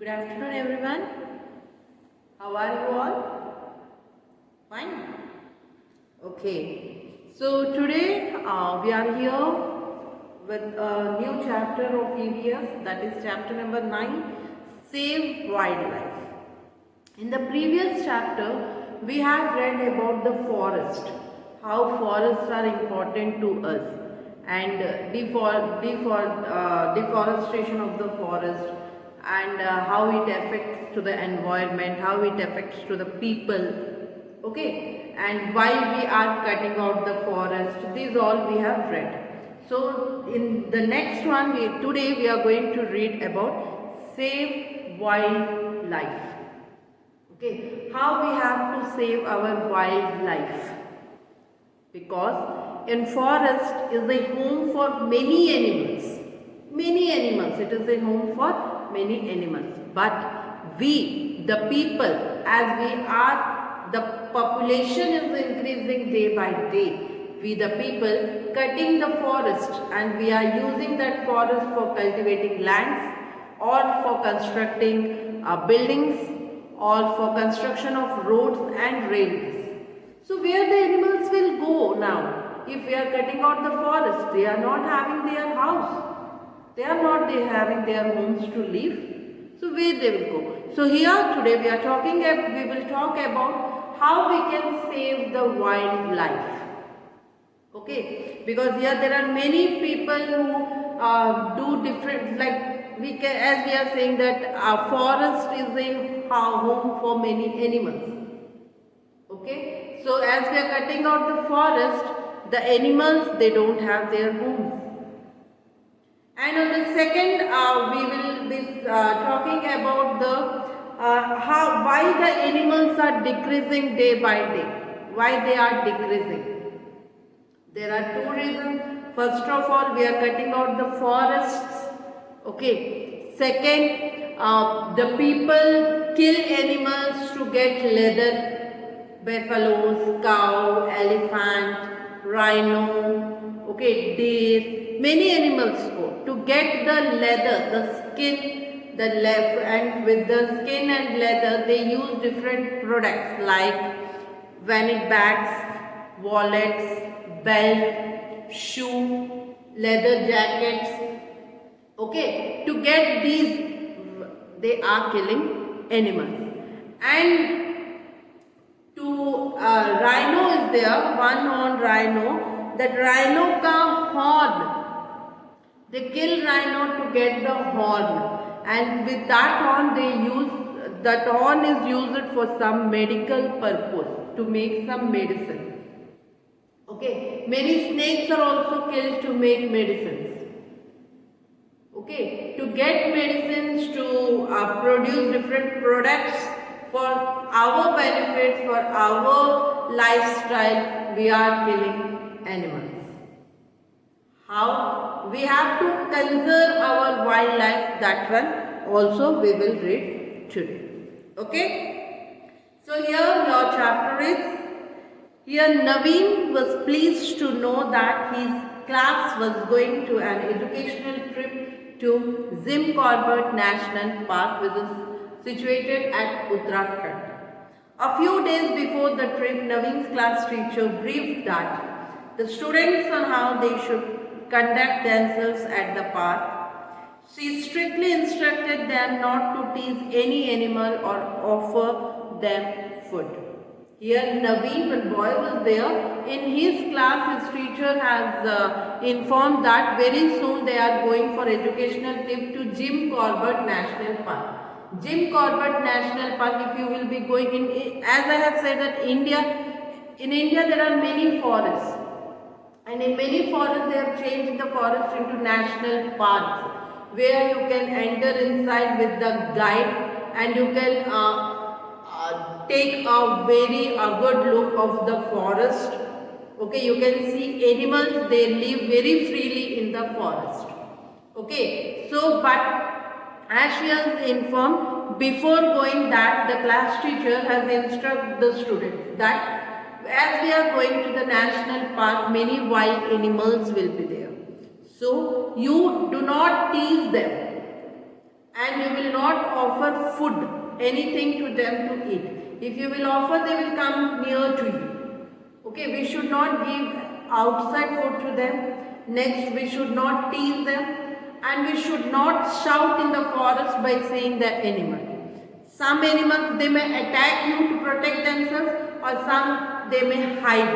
Good afternoon, everyone. How are you all? Fine. Okay. So today we are here with a new chapter of EVS, that is chapter number 9, Save Wildlife. In the previous chapter, we have read about the forest, how forests are important to us, and deforestation of the forest, and how it affects to the environment, how it affects to the people, okay, and why we are cutting out the forest. These all we have read. So in the next one, today we are going to read about Save Wildlife. Okay, how we have to save our wildlife, because in forest is a home for many animals. Many animals, it is a home for many animals. But we, the people, as we are, the population is increasing day by day. We, the people, cutting the forest, and we are using that forest for cultivating lands or for constructing buildings or for construction of roads and railways. So where the animals will go now? If we are cutting out the forest, they are not having their house. They are not having their homes to live. So where they will go? So here today we will talk about how we can save the wildlife. Okay, because here there are many people who do different, like as we are saying that a forest is a home for many animals. Okay, so as we are cutting out the forest, the animals, they don't have their homes. And on the second, we will be talking about the why the animals are decreasing day by day. Why they are decreasing? There are two reasons. First of all, we are cutting out the forests. Okay. Second, the people kill animals to get leather. Buffaloes, cow, elephant, rhino, okay, deer, many animals go to get the leather, the skin, and with the skin and leather they use different products like vanity bags, wallets, belt, shoe, leather jackets. Okay, to get these, they are killing animals. And rhino is there, one-horned rhino. That rhino ka horn, they kill rhino to get the horn, and with that horn is used for some medical purpose, to make some medicine. Okay, many snakes are also killed to make medicines. Okay, to get medicines, to produce different products for our benefit, for our lifestyle, we are killing animals. How? We have to conserve our wildlife, that one also we will read today. Okay? So here your chapter is, here Naveen was pleased to know that his class was going to an educational trip to Jim Corbett National Park, which is situated at Uttarakhand. A few days before the trip, Naveen's class teacher briefed that the students on how they should conduct themselves at the park. She strictly instructed them not to tease any animal or offer them food. Here Naveen, when boy was there, in his class his teacher has informed that very soon they are going for educational trip to Jim Corbett National Park. Jim Corbett National Park, if you will be going in, as I have said that in India there are many forests, and in many forests they have changed the forest into national parks, where you can enter inside with the guide and you can take a very good look of the forest. Okay, you can see animals, they live very freely in the forest. Okay, so but as she has informed, before going that, the class teacher has instructed the students that as we are going to the national park, many wild animals will be there. So you do not tease them. and you will not offer food, anything to them to eat. If you will offer, they will come near to you. Okay, we should not give outside food to them. Next, we should not tease them, and we should not shout in the forest by saying the animal. Some animals, they may attack you to protect themselves, or some they may hide.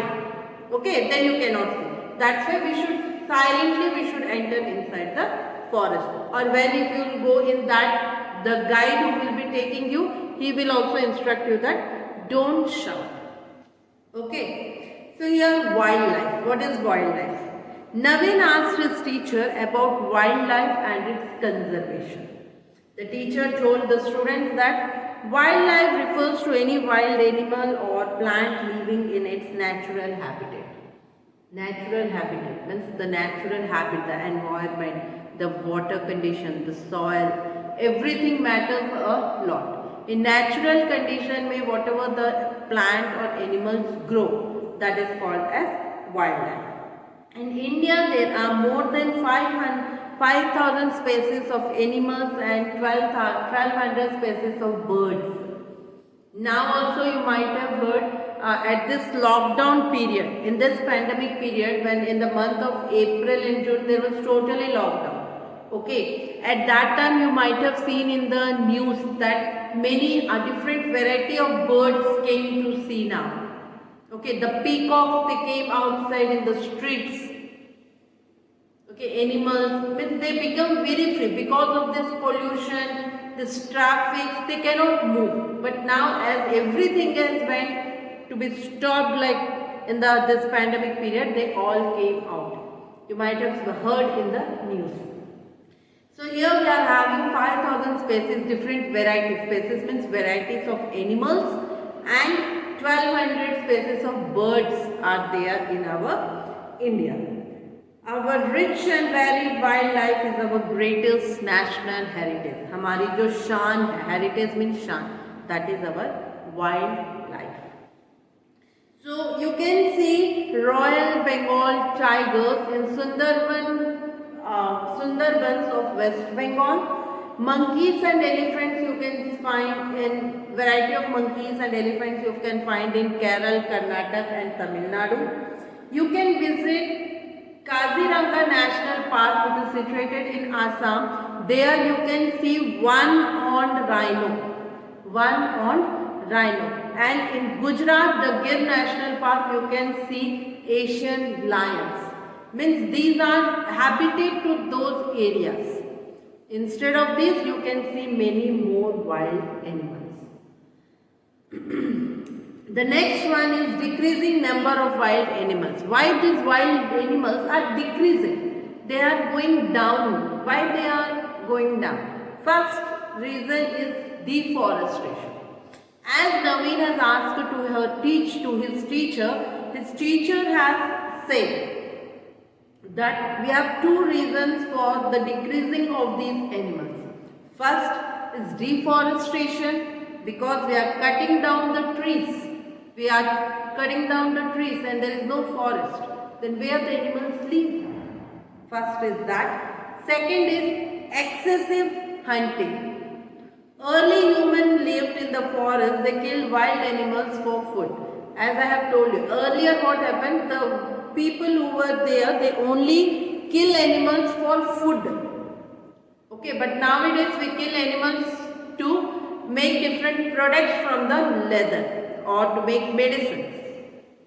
Okay, then you cannot see. That's why we should silently enter inside the forest. Or when if you go in that, the guide who will be taking you, he will also instruct you that don't shout. Okay, so here wildlife. What is wildlife? Naveen asked his teacher about wildlife and its conservation. The teacher told the students that wildlife refers to any wild animal or plant living in its natural habitat. Natural habitat means the natural habit, the environment, the water condition, the soil, everything matters a lot. In natural condition, may whatever the plant or animals grow, that is called as wildlife. In India, there are more than 5,000 species of animals and 1,200 species of birds. Now also you might have heard at this lockdown period, in this pandemic period, when in the month of April and June there was totally lockdown. Okay, at that time you might have seen in the news that many different variety of birds came to see now. Okay, the peacocks, they came outside in the streets. Okay, animals, means they become very free because of this pollution, this traffic, they cannot move. But now as everything else went to be stopped, like in this pandemic period, they all came out. You might have heard in the news. So here we are having 5,000 species, different varieties. Species means varieties of animals, and 1,200 species of birds are there in our India. Our rich and varied wildlife is our greatest national heritage. हमारी जो शान है, heritage means शान, that is our wildlife. So you can see Royal Bengal tigers in Sundarbans of West Bengal. Monkeys and elephants you can find in variety of monkeys and elephants you can find in Kerala, Karnataka and Tamil Nadu. You can visit Kaziranga National Park, which is situated in Assam. There you can see one-horned rhino. And in Gujarat, the Gir National Park, you can see Asian lions. Means these are habitat to those areas. Instead of this, you can see many more wild animals. The next one is decreasing number of wild animals. Why these wild animals are decreasing? They are going down. Why they are going down? First reason is deforestation. As Naveen has asked his teacher has said that we have two reasons for the decreasing of these animals. First is deforestation, because we are cutting down the trees. We are cutting down the trees and there is no forest. Then where the animals live? First is that. Second is excessive hunting. Early humans lived in the forest. They killed wild animals for food. As I have told you earlier, what happened? The people who were there, they only kill animals for food. Okay, but nowadays we kill animals to make different products from the leather or to make medicines.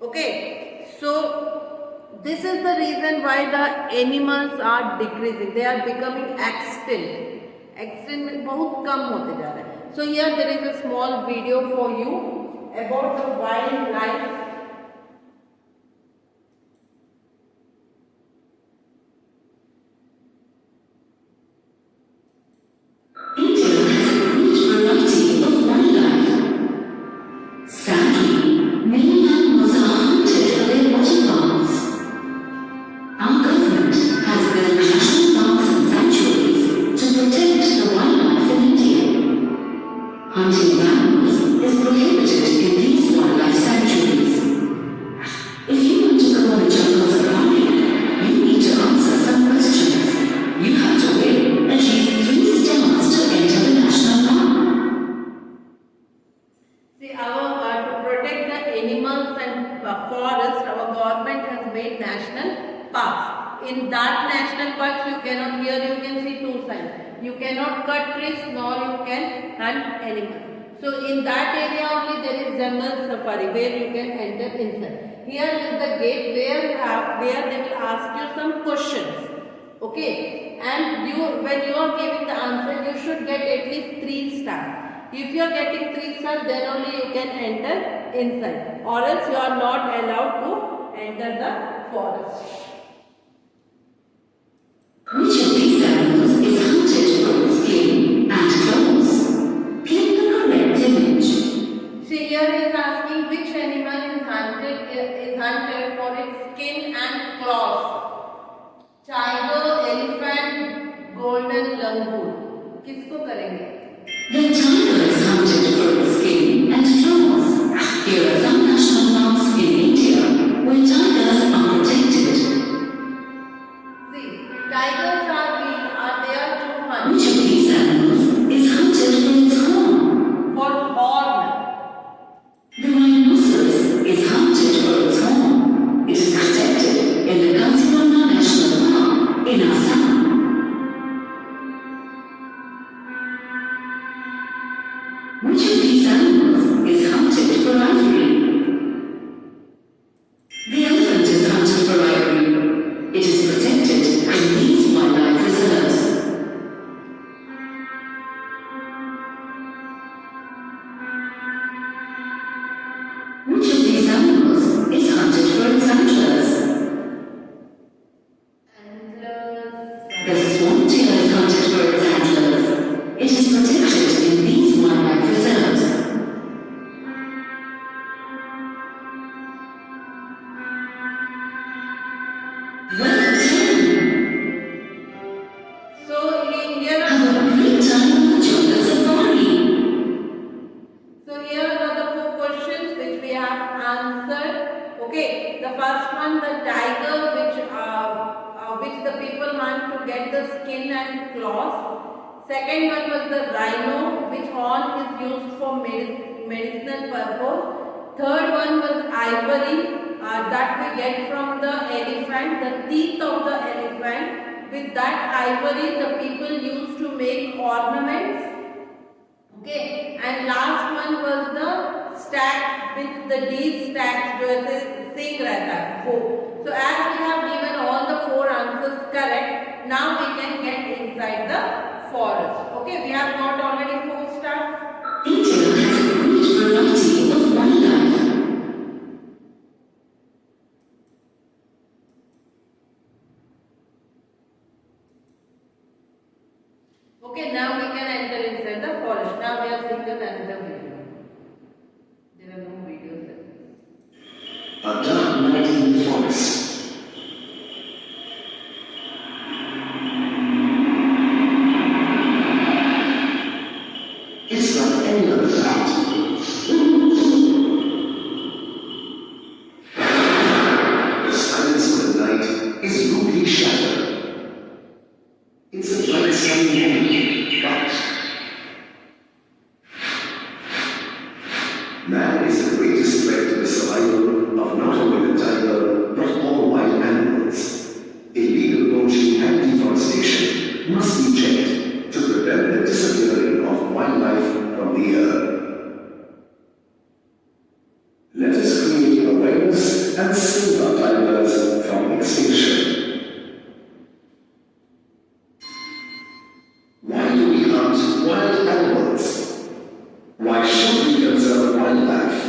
Okay, so this is the reason why the animals are decreasing. They are becoming extinct. Extinct means बहुत कम होते जा रहे हैं. So here there is a small video for you about the wildlife. Hunting mammals is prohibited in these wildlife sanctuaries. in national parks. In that national parks you cannot, here you can see two signs. You cannot cut trees nor you can hunt animals. So in that area only there is jungle safari where you can enter inside. Here is the gate where they will ask you some questions. Okay, and when you are giving the answer, you should get at least 3 stars. If you are getting 3 stars, then only you can enter inside, or else you are not allowed to enter the forest. Which of these animals is hunted for its skin and claws? Click the correct image. See, here he is asking which animal is hunted for its skin and claws. Tiger, elephant, golden langur. किसको करेंगे? The tiger is hunted for its skin and claws. Here are some national parks in India where tigers are protected. See, tigers are there to hunt. Which of these animals is hunted for its horn? For horn. The rhinoceros is hunted for its horn. It is protected in the Kaziranga National Park in Assam. Which of these animals is hunted for ivory? The elephant is hunted for ivory. It is protected in these wildlife reserves. Which of these animals is hunted for its antlers? The swans-tail is hunted for its antlers. It is protected in these wildlife reserves. Well done! So here Have a great time on the jungle safari. So here are the 4 questions which we have answered. Okay, the first one, the tiger which the people hunt to get the skin and claws. Second one was the rhino, which horn is used for medicinal purpose. Third one was ivory that we get from the elephant, the teeth of the elephant. With that ivory, the people used to make ornaments. Okay, and last one was the stacks, with the D stacks जो ऐसे सिंग रहता है वो. So as we have given all the 4 answers correct, now we can get inside the forest. Okay, we have got already 4 stars. India has a great variety of wildlife. Okay, now we can enter inside the forest. Now we are seeing another video. There are no videos. A dark night in the forest. It's like any other night. The silence of the night is rudely shattered. It's a bright sunny morning, but man is the greatest threat to the survival of not only the tiger, but all wild animals. Illegal poaching and deforestation must be checked to prevent the disappearing of wildlife from the earth. Let us create awareness and save our tigers from extinction. Why do we hunt wild animals? Why should we conserve wildlife?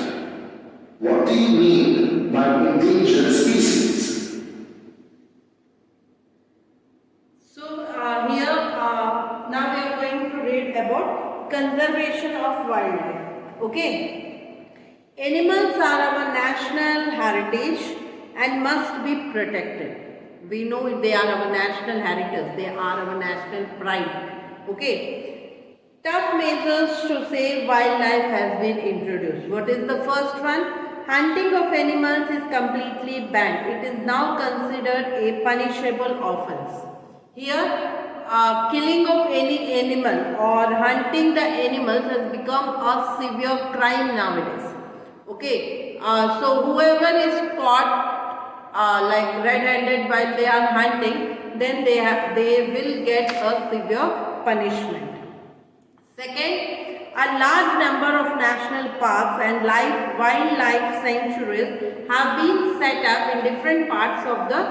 What do you mean by endangered species? So here now we are going to read about conservation of wildlife. Okay, animals are our national heritage and must be protected. We know they are our national heritage, they are our national pride. Okay, tough measures to save wildlife has been introduced. What is the first one? Hunting of animals is completely banned. It is now considered a punishable offense. Here, killing of any animal or hunting the animals has become a severe crime nowadays. Okay, so whoever is caught like red-handed while they are hunting, then they will get a severe punishment. Second, a large number of national parks and wildlife sanctuaries have been set up in different parts of the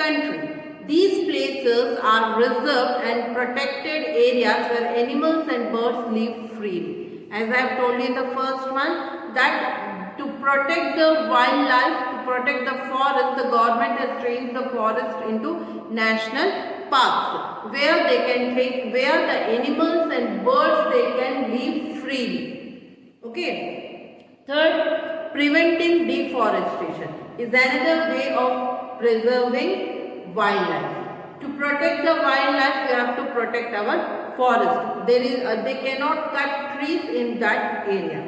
country. These places are reserved and protected areas where animals and birds live freely. As I have told you in the first one, that to protect the wildlife, to protect the forest, the government has changed the forest into national parks, where the animals and birds they can live freely. Okay. Third, preventing deforestation is another way of preserving wildlife. To protect the wildlife, we have to protect our forest. They cannot cut trees in that area.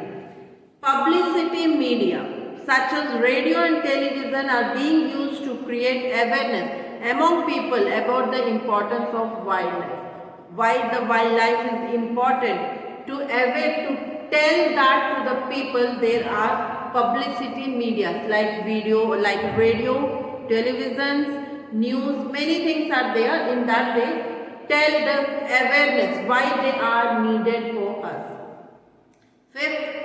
Publicity media such as radio and television are being used to create awareness among people about the importance of wildlife. Why the wildlife is important, to tell that to the people. There are publicity media like radio, televisions, news, many things are there. In that they tell the awareness why they are needed for us. Fifth,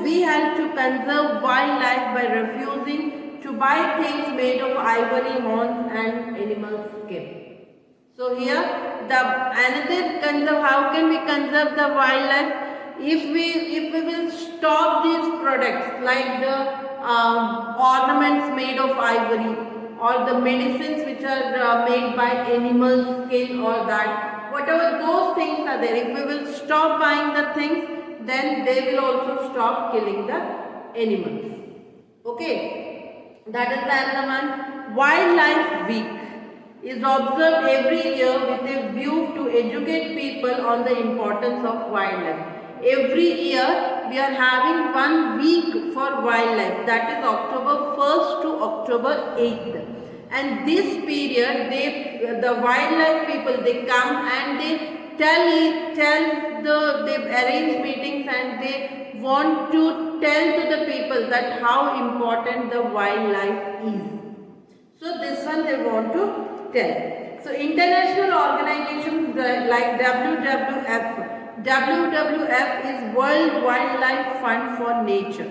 we help to conserve wildlife by refusing to buy things made of ivory, horns and animal skin. So here how can we conserve the wildlife? If we will stop these products like the ornaments made of ivory, or the medicines which are made by animal skin, or that, whatever those things are there, if we will stop buying the things, then they will also stop killing the animals. Okay, that is the other one. Wildlife Week is observed every year with a view to educate people on the importance of wildlife. Every year we are having 1 week for wildlife, that is October 1st to October 8th. And this period, the wildlife people, they come and they arrange meetings and they want to tell to the people that how important the wildlife is. So this one they want to tell. So international organizations like WWF is World Wildlife Fund for Nature,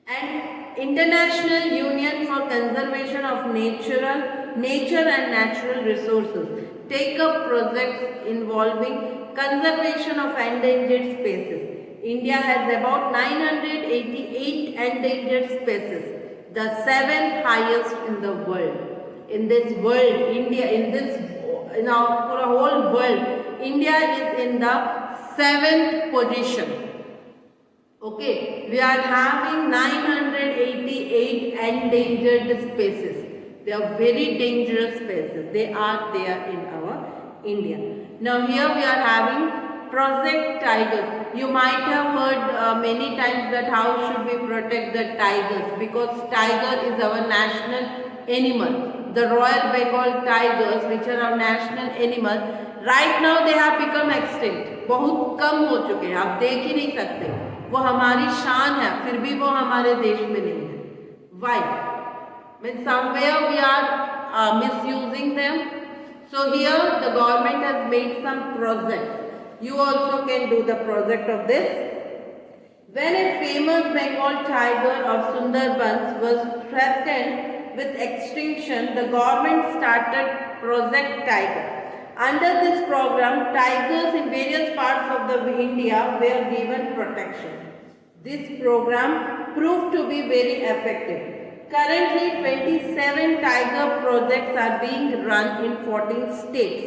and International Union for Conservation of Nature and Natural Resources take up projects involving conservation of endangered species. India has about 988 endangered species, the 7th highest in the world. In this world, in our whole world, India is in the 7th position. Okay, we are having 988 endangered species. They are very dangerous species. They are there in our India. Now here we are having Project Tiger. You might have heard many times that how should we protect the tigers, because tiger is our national animal. The Royal Bengal tigers, which are our national animal, right now they have become extinct. बहुत कम हो चुके हैं, आप देख ही नहीं सकते. वो हमारी शान है, फिर भी वो हमारे देश में नहीं है. Why? Means somewhere we are misusing them. So here the government has made some projects. You also can do the project of this. When a famous Bengal tiger of Sundarbans was threatened with extinction, the government started Project Tiger. Under this program, tigers in various parts of India were given protection. This program proved to be very effective. Currently, 27 tiger projects are being run in 14 states.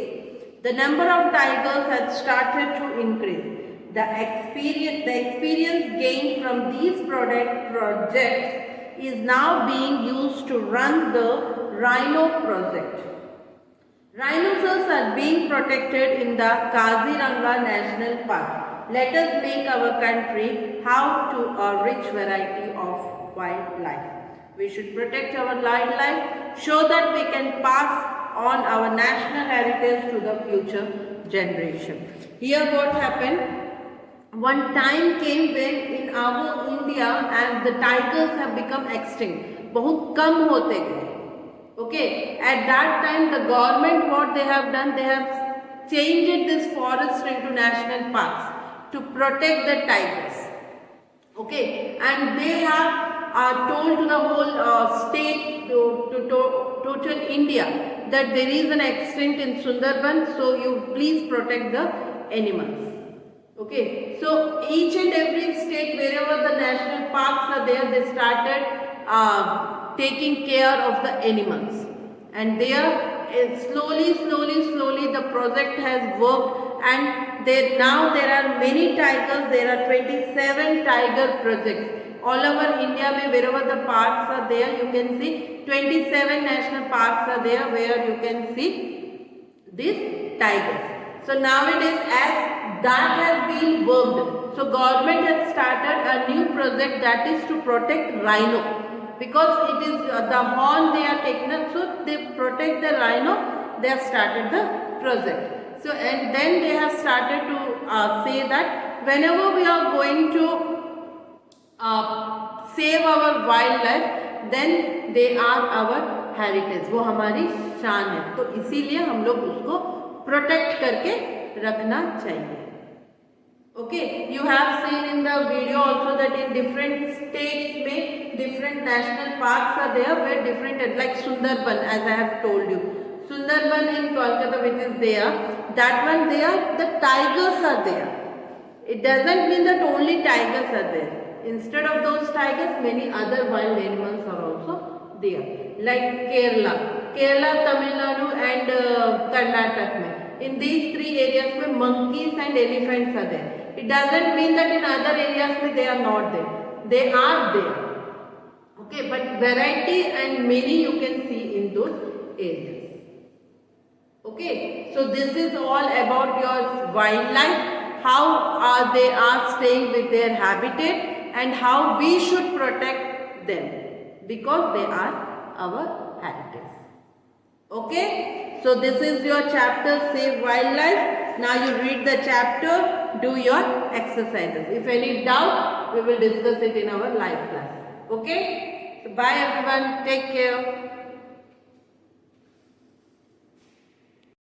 The number of tigers has started to increase. The experience gained from these projects is now being used to run the Rhino project. Rhinoceros are being protected in the Kaziranga National Park. Let us make our country how to a rich variety of wildlife. We should protect our wildlife so that we can pass on our national heritage to the future generation. Here what happened? One time came when in our India and the tigers have become extinct. बहुत कम होते गए. Okay, at that time the government what they have done, they have changed this forest into national parks to protect the tigers. Okay, and they have told to the whole state, to total India, that there is an extent in Sundarban, so you please protect the animals. Okay, so each and every state, wherever the national parks are there, they started taking care of the animals, and there slowly the project has worked, and now there are many tigers. There are 27 tiger projects all over India. Wherever the parks are there, you can see 27 national parks are there where you can see these tigers. So nowadays, as that has been worked, so government has started a new project, that is to protect rhino, because it is the horn they are taking up, so they protect the rhino. They have started the project. So, and then they have started to say that whenever we are going to save our wildlife, then they are our heritage, वो हमारी शान है, तो इसीलिए हम लोग उसको protect करके रखना चाहिए. Okay, you have seen in the video also that in different states में different national parks are there where different, like Sundarban, as I have told you. Sundarban in Kolkata, which is there, that one there the tigers are there. It doesn't mean that only tigers are there. Instead of those tigers, many other wild animals are also there. Like Kerala, Tamil Nadu and Karnataka में. In these three areas में monkeys and elephants are there. It doesn't mean that in other areas में they are not there. They are there. Okay, but variety and many you can see in those areas. Okay, so this is all about your wildlife, how they are staying with their habitat, and how we should protect them, because they are our heritage. Okay, so this is your chapter, Save Wildlife. Now you read the chapter, do your exercises. If any doubt, we will discuss it in our live class. Okay, so bye everyone, take care.